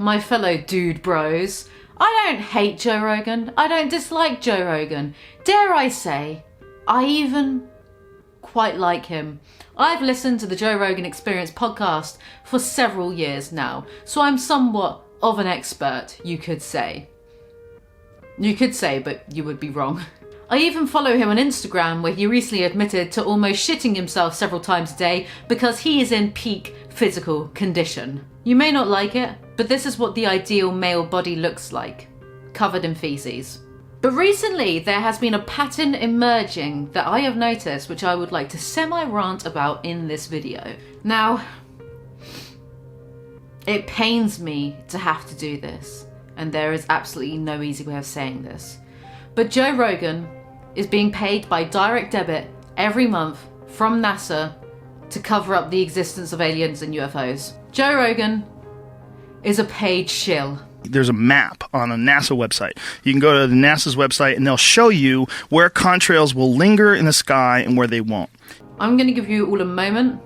my fellow dude bros. I don't hate Joe Rogan. I don't dislike Joe Rogan. Dare I say, I even quite like him. I've listened to the Joe Rogan Experience podcast for several years now, so I'm somewhat of an expert, you could say. You could say, but you would be wrong. I even follow him on Instagram, where he recently admitted to almost shitting himself several times a day because he is in peak physical condition. You may not like it, but this is what the ideal male body looks like, covered in feces. But recently there has been a pattern emerging that I have noticed, which I would like to semi-rant about in this video. Now, it pains me to have to do this, and there is absolutely no easy way of saying this, but Joe Rogan is being paid by direct debit every month from NASA to cover up the existence of aliens and UFOs. Joe Rogan is a paid shill. There's a map on a NASA website. You can go to the NASA's website and they'll show you where contrails will linger in the sky and where they won't. I'm going to give you all a moment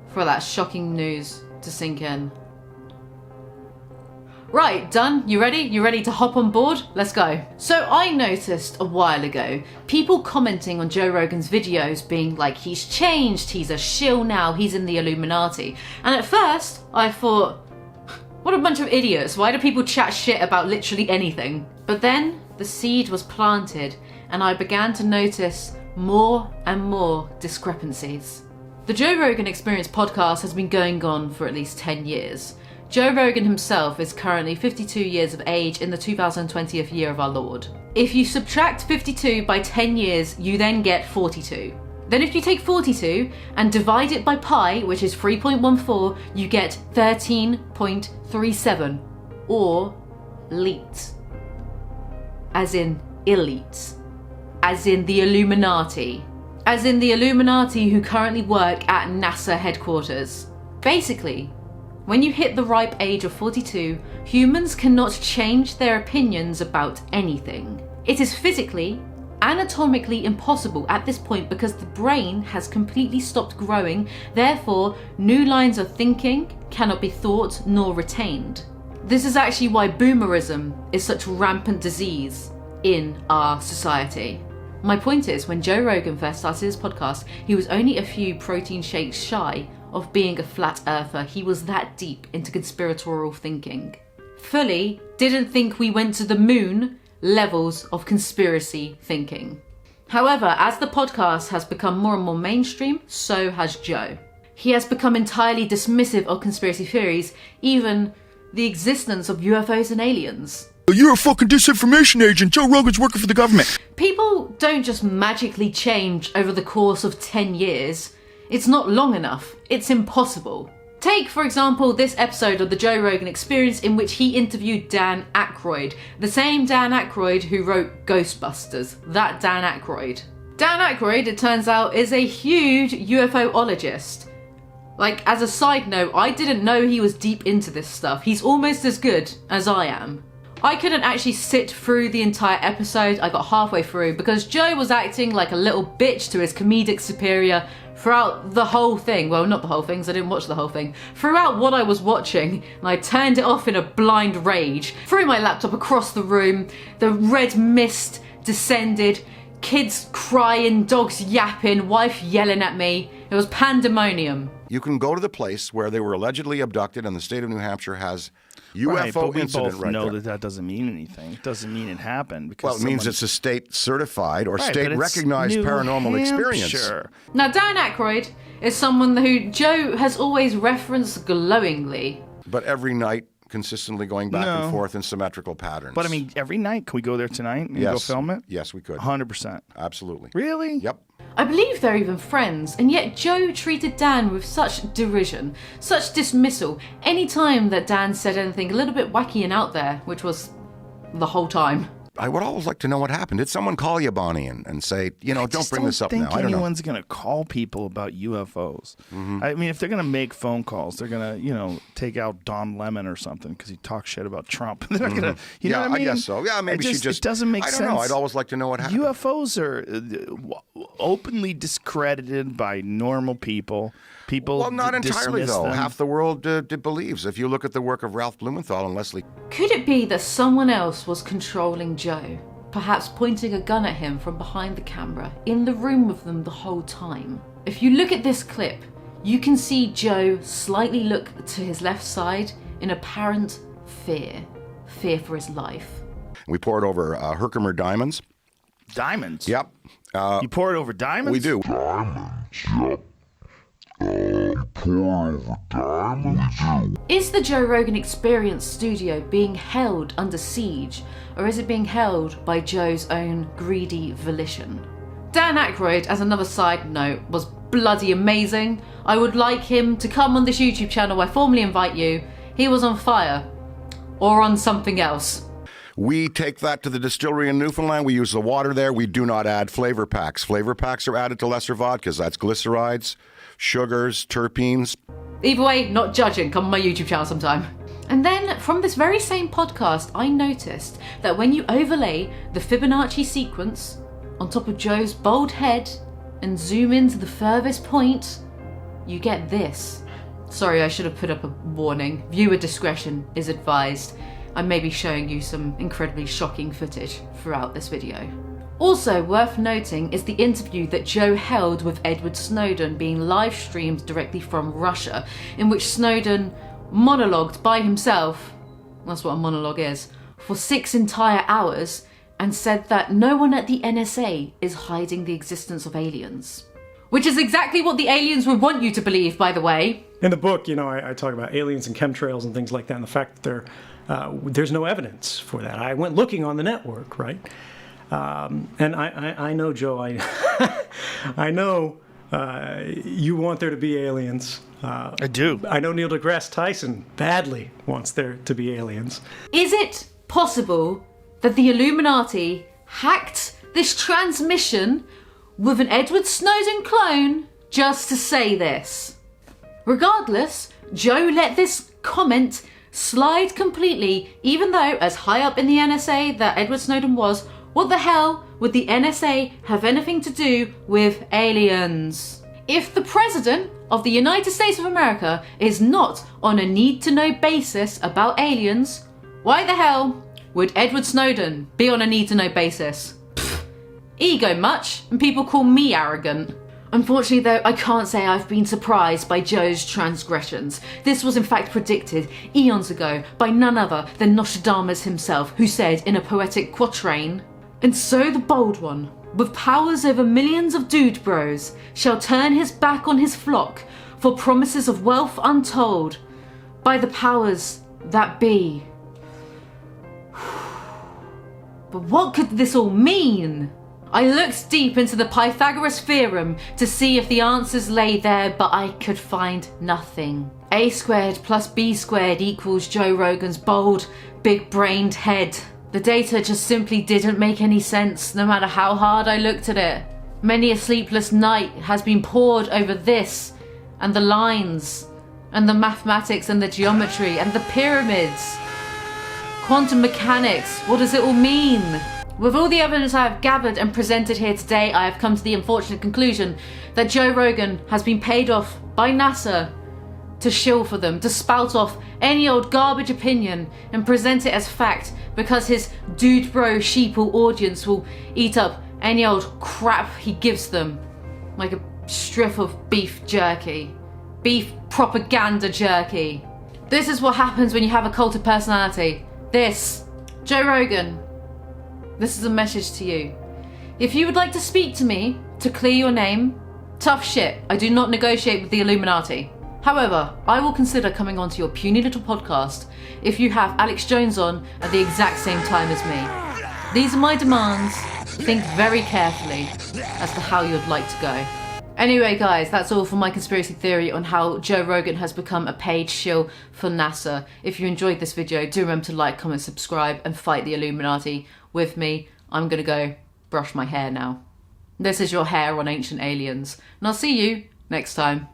for that shocking news to sink in. Right, done? You ready? You ready to hop on board? Let's go. So I noticed a while ago people commenting on Joe Rogan's videos being like, he's changed, he's a shill now, he's in the Illuminati. And at first I thought, what a bunch of idiots, why do people chat shit about literally anything? But then the seed was planted and I began to notice more and more discrepancies. The Joe Rogan Experience podcast has been going on for at least 10 years. Joe Rogan himself is currently 52 years of age in the 2020th year of our Lord. If you subtract 52 by 10 years, you then get 42. Then if you take 42 and divide it by pi, which is 3.14, you get 13.37, or elite. As in elite. As in the Illuminati. As in the Illuminati who currently work at NASA headquarters. Basically, when you hit the ripe age of 42, humans cannot change their opinions about anything. It is physically, anatomically impossible at this point because the brain has completely stopped growing, therefore new lines of thinking cannot be thought nor retained. This is actually why boomerism is such rampant disease in our society. My point is, when Joe Rogan first started his podcast, he was only a few protein shakes shy of being a flat earther. He was that deep into conspiratorial thinking. Fully didn't think we went to the moon levels of conspiracy thinking. However, as the podcast has become more and more mainstream, so has Joe. He has become entirely dismissive of conspiracy theories, even the existence of UFOs and aliens. You're a fucking disinformation agent. Joe Rogan's working for the government. People don't just magically change over the course of 10 years. It's not long enough. It's impossible. Take, for example, this episode of the Joe Rogan Experience in which he interviewed Dan Aykroyd, the same Dan Aykroyd who wrote Ghostbusters, that Dan Aykroyd. Dan Aykroyd, it turns out, is a huge UFOologist. Like, as a side note, I didn't know he was deep into this stuff. He's almost as good as I am. I couldn't actually sit through the entire episode. I got halfway through because Joe was acting like a little bitch to his comedic superior throughout the whole thing. Well, not the whole thing, because I didn't watch the whole thing. Throughout what I was watching, and I turned it off in a blind rage. Threw my laptop across the room, the red mist descended, kids crying, dogs yapping, wife yelling at me. It was pandemonium. You can go to the place where they were allegedly abducted, and the state of New Hampshire has UFO incident right there. Know that doesn't mean anything. It doesn't mean it happened. Because well, it means it's a state-certified or state-recognized paranormal experience. Now, Dan Aykroyd is someone who Joe has always referenced glowingly. But every night, consistently going back and forth in symmetrical patterns. But I mean, every night, can we go there tonight and go film it? Yes, we could. 100%. Absolutely. Really? Yep. I believe they're even friends, and yet Joe treated Dan with such derision, such dismissal, any time that Dan said anything a little bit wacky and out there, which was the whole time. I would always like to know what happened. Did someone call you, Bonnie, and say, don't bring this up now? I don't know. Anyone's going to call people about UFOs. I mean, if they're going to make phone calls, they're going to, take out Don Lemon or something because he talks shit about Trump. They're not going to, you know what I mean? I guess so. Yeah, maybe it doesn't make sense. I don't know. I'd always like to know what happened. UFOs are openly discredited by normal people. Well, not entirely, though. Them. Half the world believes. If you look at the work of Ralph Blumenthal and Leslie. Could it be that someone else was controlling Joe? Perhaps pointing a gun at him from behind the camera, in the room with them the whole time? If you look at this clip, you can see Joe slightly look to his left side in apparent fear for his life. We pour it over Herkimer diamonds. Diamonds? Yep. You pour it over diamonds? We do. Diamonds, yep. Pour over diamonds. Is the Joe Rogan Experience studio being held under siege, or is it being held by Joe's own greedy volition? Dan Aykroyd, as another side note, was bloody amazing. I would like him to come on this YouTube channel. I formally invite you. He was on fire. Or on something else. We take that to the distillery in Newfoundland. We use the water there. We do not add flavor packs. Flavor packs are added to lesser vodkas. That's glycerides, sugars, terpenes. Either way, not judging. Come on my YouTube channel sometime. And then, from this very same podcast, I noticed that when you overlay the Fibonacci sequence on top of Joe's bald head and zoom into the furthest point, you get this. Sorry, I should have put up a warning. Viewer discretion is advised. I may be showing you some incredibly shocking footage throughout this video. Also worth noting is the interview that Joe held with Edward Snowden being live streamed directly from Russia, in which Snowden monologued by himself, that's what a monologue is, for 6 entire hours and said that no one at the NSA is hiding the existence of aliens. Which is exactly what the aliens would want you to believe, by the way. In the book, I talk about aliens and chemtrails and things like that, and the fact that there's no evidence for that. I went looking on the network, right? And I know, Joe, I know you want there to be aliens. I do. I know Neil deGrasse Tyson badly wants there to be aliens. Is it possible that the Illuminati hacked this transmission with an Edward Snowden clone just to say this? Regardless, Joe let this comment slide completely, even though, as high up in the NSA that Edward Snowden was, what the hell would the NSA have anything to do with aliens? If the President of the United States of America is not on a need-to-know basis about aliens, why the hell would Edward Snowden be on a need-to-know basis? Pfft, ego much, and people call me arrogant. Unfortunately though, I can't say I've been surprised by Joe's transgressions. This was in fact predicted eons ago by none other than Nostradamus himself, who said in a poetic quatrain, "And so the bold one, with powers over millions of dude bros, shall turn his back on his flock for promises of wealth untold by the powers that be." But what could this all mean? I looked deep into the Pythagoras theorem to see if the answers lay there, but I could find nothing. A squared plus B squared equals Joe Rogan's bold, big-brained head. The data just simply didn't make any sense, no matter how hard I looked at it. Many a sleepless night has been poured over this, and the lines, and the mathematics, and the geometry, and the pyramids. Quantum mechanics, what does it all mean? With all the evidence I have gathered and presented here today, I have come to the unfortunate conclusion that Joe Rogan has been paid off by NASA to shill for them, to spout off any old garbage opinion and present it as fact, because his dude bro sheeple audience will eat up any old crap he gives them, like a strip of beef jerky. Beef propaganda jerky. This is what happens when you have a cult of personality. This, Joe Rogan, this is a message to you. If you would like to speak to me to clear your name, tough shit, I do not negotiate with the Illuminati. However, I will consider coming onto your puny little podcast if you have Alex Jones on at the exact same time as me. These are my demands. Think very carefully as to how you'd like to go. Anyway, guys, that's all for my conspiracy theory on how Joe Rogan has become a paid shill for NASA. If you enjoyed this video, do remember to like, comment, subscribe, and fight the Illuminati with me. I'm gonna go brush my hair now. This is your hair on ancient aliens, and I'll see you next time.